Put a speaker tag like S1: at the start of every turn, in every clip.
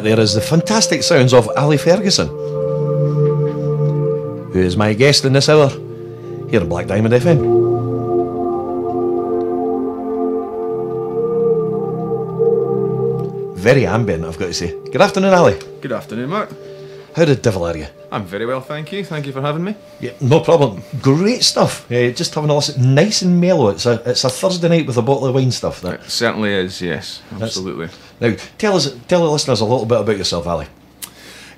S1: there is the fantastic sounds of Ali Ferguson, who is my guest in this hour here on Black Diamond FM. Very ambient, I've got to say. Good afternoon, Ali.
S2: Good afternoon, Mark.
S1: How the devil are you?
S2: I'm very well, thank you. Thank you for having me.
S1: Yeah, no problem. Great stuff. Just having a listen. Nice and mellow. It's a Thursday night with a bottle of wine stuff. That.
S2: It certainly is, yes. Absolutely.
S1: Now, tell the listeners a little bit about yourself, Ali.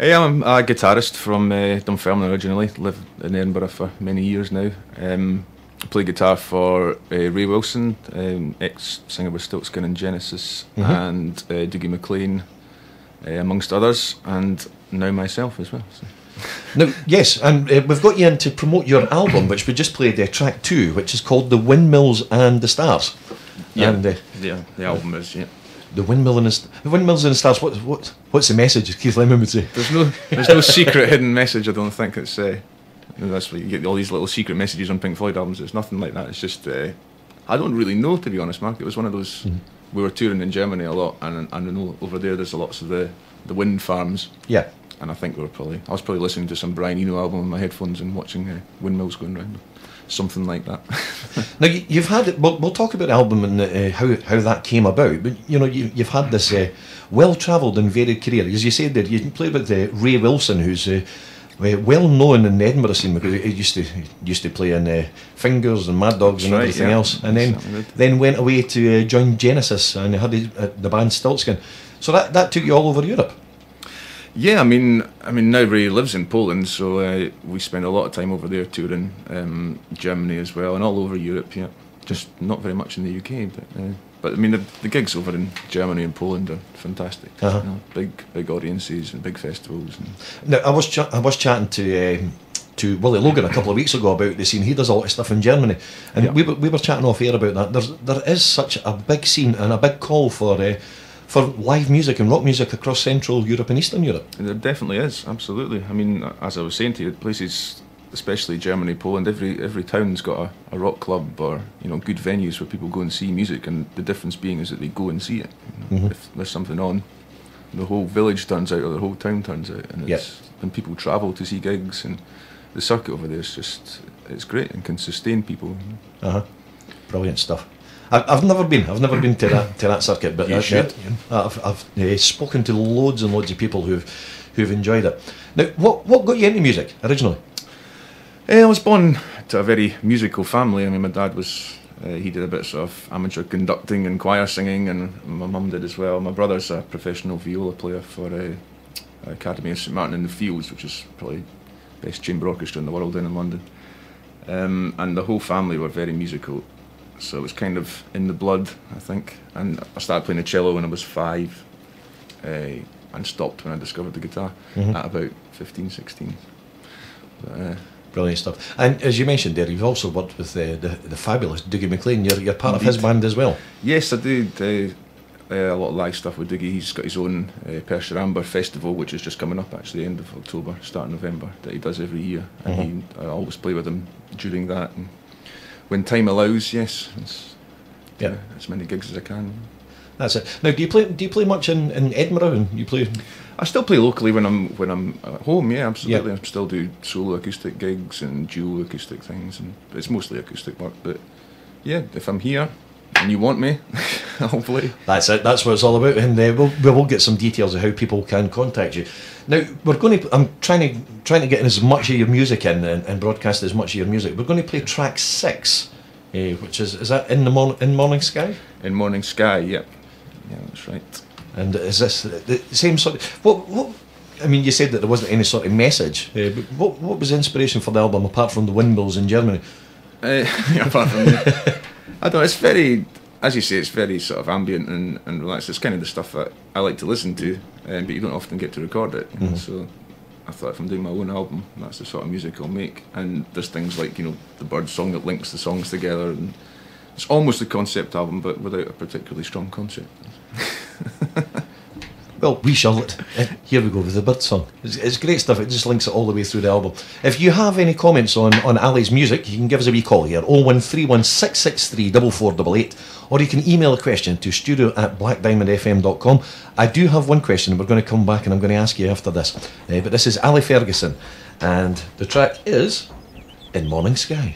S2: I'm a guitarist from Dunfermline originally. Lived in Edinburgh for many years now. Play guitar for Ray Wilson, ex-singer with Stiltskin and Genesis, and Dougie MacLean, amongst others, and now myself as well. So.
S1: Now, yes, and we've got you in to promote your album, which we just played track 2, which is called The Windmills and the Stars.
S2: Yeah,
S1: and,
S2: the album is, yeah.
S1: The Windmills and the Stars. What's the message, as Keith Lemon would say?
S2: There's no secret hidden message, I don't think. It's that's why you get all these little secret messages on Pink Floyd albums. It's nothing like that. It's just I don't really know, to be honest, Mark. It was one of those. We were touring in Germany a lot, and I know over there there's lots of the wind farms.
S1: Yeah.
S2: And I think I was probably listening to some Brian Eno album on my headphones and watching windmills going round, something like that.
S1: Now you've had it. We'll talk about the album and how that came about. But you've had this well-travelled and varied career. As you said there, you played with Ray Wilson, who's well known in the Edinburgh scene because he used to play in Fingers and Mad Dogs and everything else, and then went away to join Genesis and had the band Stiltskin. So that took you all over Europe.
S2: Yeah, I mean now Ray lives in Poland, so we spend a lot of time over there touring, Germany as well, and all over Europe. Yeah, just not very much in the UK, but I mean the gigs over in Germany and Poland are fantastic. Big audiences and big festivals.
S1: Now I was chatting to Willie Logan a couple of weeks ago about the scene. He does a lot of stuff in Germany, and we were chatting off air about that. There is such a big scene and a big call for live music and rock music across Central Europe and Eastern Europe.
S2: There definitely is, absolutely. I mean, as I was saying to you, places, especially Germany, Poland, every town's got a rock club or good venues where people go and see music, and the difference being is that they go and see it. If there's something on, the whole village turns out or the whole town turns out, and when people travel to see gigs, and the circuit over there is it's great and can sustain people.
S1: Brilliant stuff. I've never been to that circuit, but
S2: you should.
S1: I've spoken to loads and loads of people who've enjoyed it. Now, what got you into music originally?
S2: I was born to a very musical family. I mean, my dad was he did a bit of sort of amateur conducting and choir singing, and my mum did as well. My brother's a professional viola player for Academy of St Martin in the Fields, which is probably the best chamber orchestra in the world in London. And the whole family were very musical. So it was kind of in the blood, I think. And I started playing the cello when I was 5 and stopped when I discovered the guitar at about 15, 16. But,
S1: brilliant stuff. And as you mentioned there, you've also worked with the fabulous Dougie MacLean. You're part of his band as well.
S2: Yes, I did a lot of live stuff with Dougie. He's got his own Pershramber festival, which is just coming up actually, end of October, start of November, that he does every year. And I always play with him during that. And when time allows, yes, as many gigs as I can.
S1: That's it. Now, do you play much in Edinburgh? And you play?
S2: I still play locally when I'm at home. Yeah, absolutely. I still do solo acoustic gigs and dual acoustic things, and it's mostly acoustic work. But yeah, if I'm here and you want me, I'll play. That's
S1: it. That's what it's all about. And we'll get some details of how people can contact you. Now I'm trying to get in as much of your music in and broadcast as much of your music. We're going to play track 6, which is that in Morning Sky? In
S2: Morning Sky, yeah, that's right.
S1: And is this the same sort of what? I mean, you said that there wasn't any sort of message. But what was the inspiration for the album apart from the windmills in Germany?
S2: Apart from I don't know. It's very, as you say, it's very sort of ambient and relaxed. It's kind of the stuff that I like to listen to, but you don't often get to record it. So I thought if I'm doing my own album, that's the sort of music I'll make. And there's things like the bird song that links the songs together, and it's almost a concept album, but without a particularly strong concept.
S1: Well, we shall. Here we go with the bird song. It's great stuff. It just links it all the way through the album. If you have any comments on Ali's music, you can give us a wee call here, 0131663 4488, or you can email a question to studio@blackdiamondfm.com. I do have one question, and we're going to come back and I'm going to ask you after this. But this is Ali Ferguson, and the track is In Morning Sky.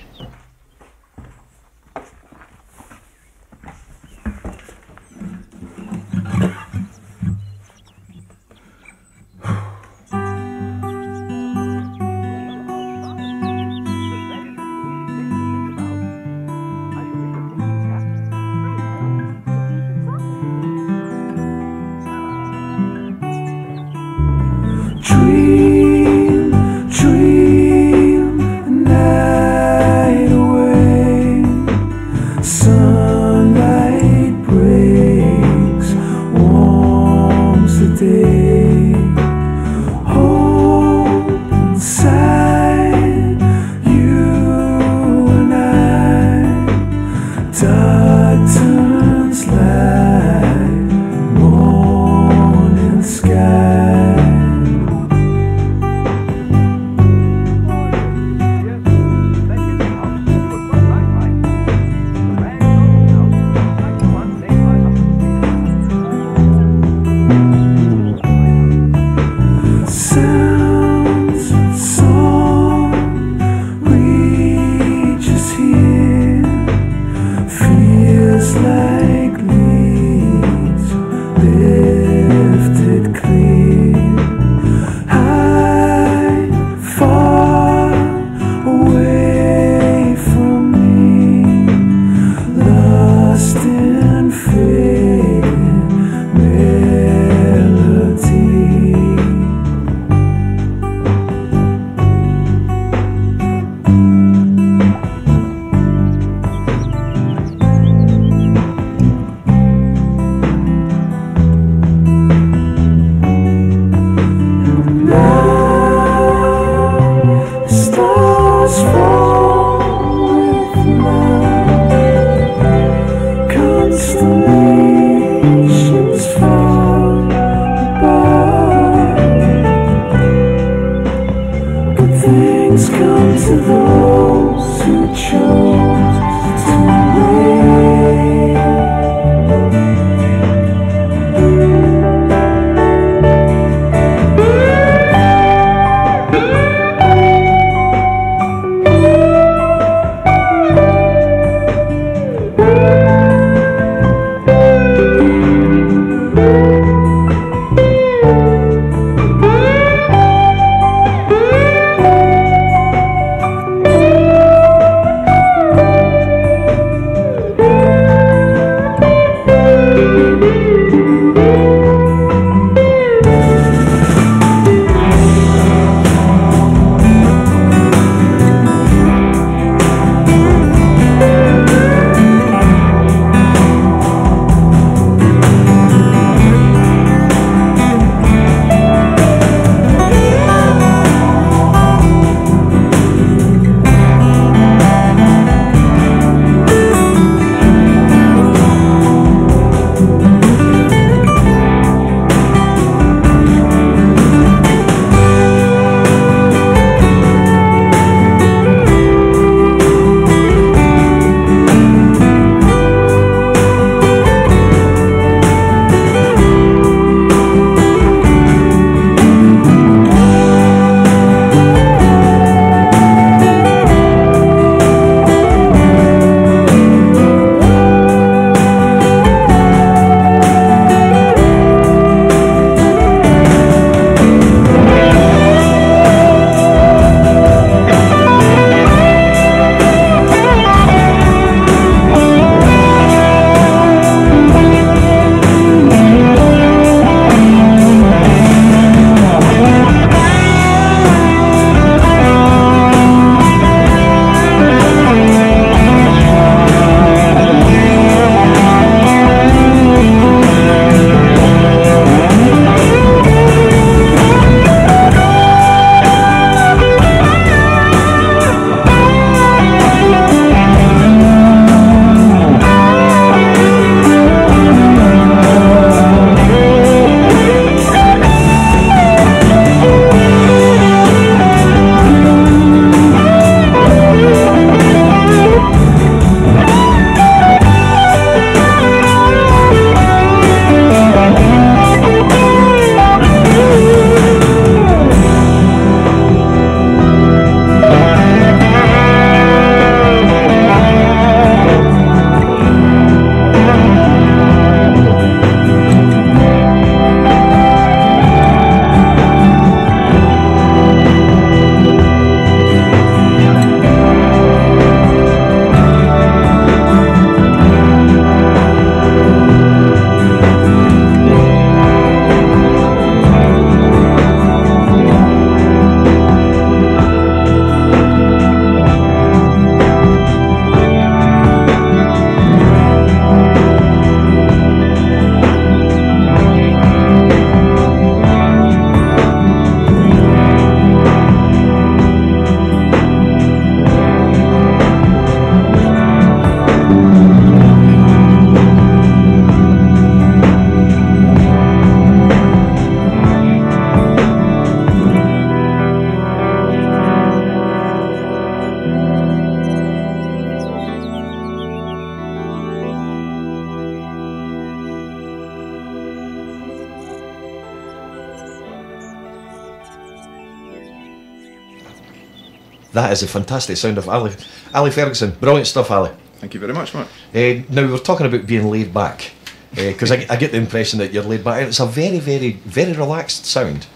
S1: That is a fantastic sound of Ali Ferguson. Brilliant stuff, Ali.
S2: Thank you very much, Mark.
S1: Now, we were talking about being laid back, because I get the impression that you're laid back, and it's a very, very, very relaxed sound.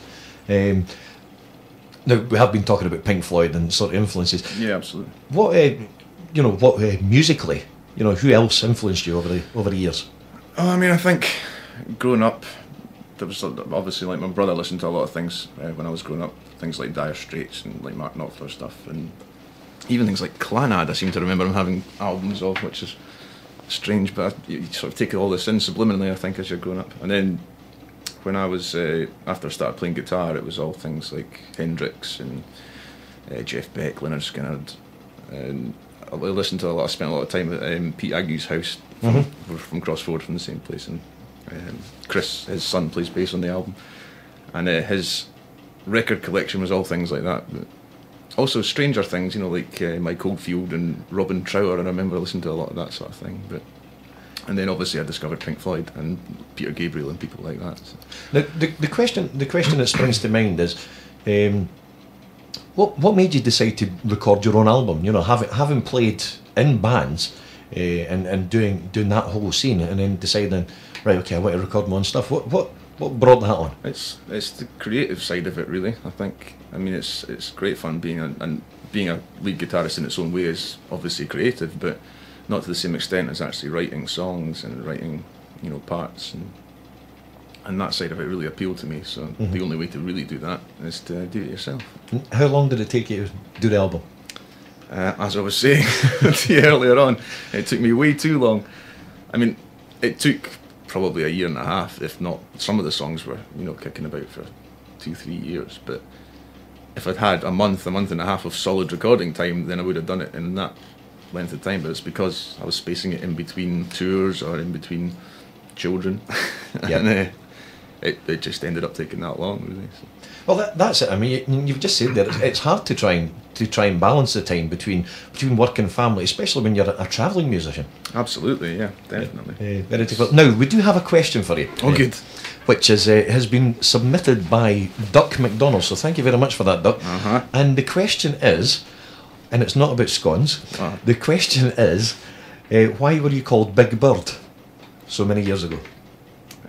S1: Now, we have been talking about Pink Floyd and sort of influences.
S2: Yeah, absolutely.
S1: What, musically, who else influenced you over the years?
S2: Oh, I mean, I think growing up, there was obviously, like, my brother listened to a lot of things when I was growing up, things like Dire Straits and like Mark Knopfler stuff, and even things like Clannad. I seem to remember him having albums of, which is strange, but you sort of take all this in subliminally, I think, as you're growing up. And then when I was after I started playing guitar, it was all things like Hendrix and Jeff Beck, Leonard Skinner, and I listened to a lot. I spent a lot of time at Pete Agnew's house from Crossroad, from the same place, and Chris, his son, plays bass on the album, and his record collection was all things like that. But also stranger things, like Mike Oldfield and Robin Trower, and I remember listening to a lot of that sort of thing. And then obviously I discovered Pink Floyd and Peter Gabriel and people like that. So.
S1: Now, the question that springs to mind is, what made you decide to record your own album? Having played in bands and doing that whole scene, and then deciding, right, okay, I want to record my own stuff. What brought that on?
S2: It's the creative side of it, really. I think. I mean, it's great fun being a lead guitarist in its own way is obviously creative, but not to the same extent as actually writing songs and writing, parts, and that side of it really appealed to me. So the only way to really do that is to do it yourself.
S1: How long did it take you to do the album?
S2: As I was saying to you earlier on, it took me way too long. I mean, it took probably a year and a half, if not. Some of the songs were, kicking about for 2-3 years. But if I'd had a month and a half of solid recording time, then I would have done it in that length of time. But it's because I was spacing it in between tours or in between children.
S1: Yep.
S2: And it just ended up taking that long, really. So.
S1: Well, that's it. I mean, you've just said that it's hard to try and balance the time between work and family, especially when you're a travelling musician.
S2: Absolutely, yeah, definitely.
S1: Very difficult. Now, we do have a question for you.
S2: Oh, good.
S1: Which has been submitted by Duck McDonald. So thank you very much for that, Duck. And the question is, and it's not about scones. The question is, why were you called Big Bird so many years ago?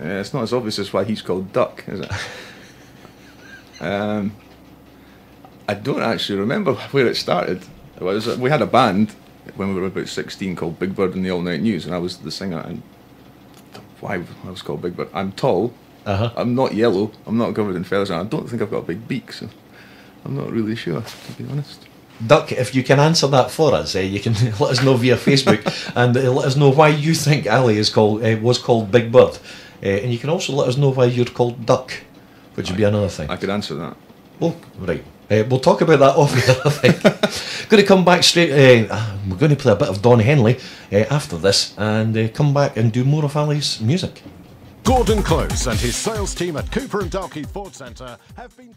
S2: It's not as obvious as why he's called Duck, is it? I don't actually remember where it started. We had a band when we were about 16 called Big Bird and the All Night News, and I was the singer. And why I was called Big Bird? I'm tall. I'm not yellow. I'm not covered in feathers, and I don't think I've got a big beak. So I'm not really sure, to be honest.
S1: Duck, if you can answer that for us, you can let us know via Facebook and let us know why you think Ali was called Big Bird, and you can also let us know why you're called Duck, which would be another thing.
S2: I could answer that.
S1: Oh, right. We'll talk about that off the other thing. Going to come back straight. We're going to play a bit of Don Henley after this, and come back and do more of Ali's music.
S3: Gordon Close and his sales team at Cooper and Dalkeith Ford Centre have been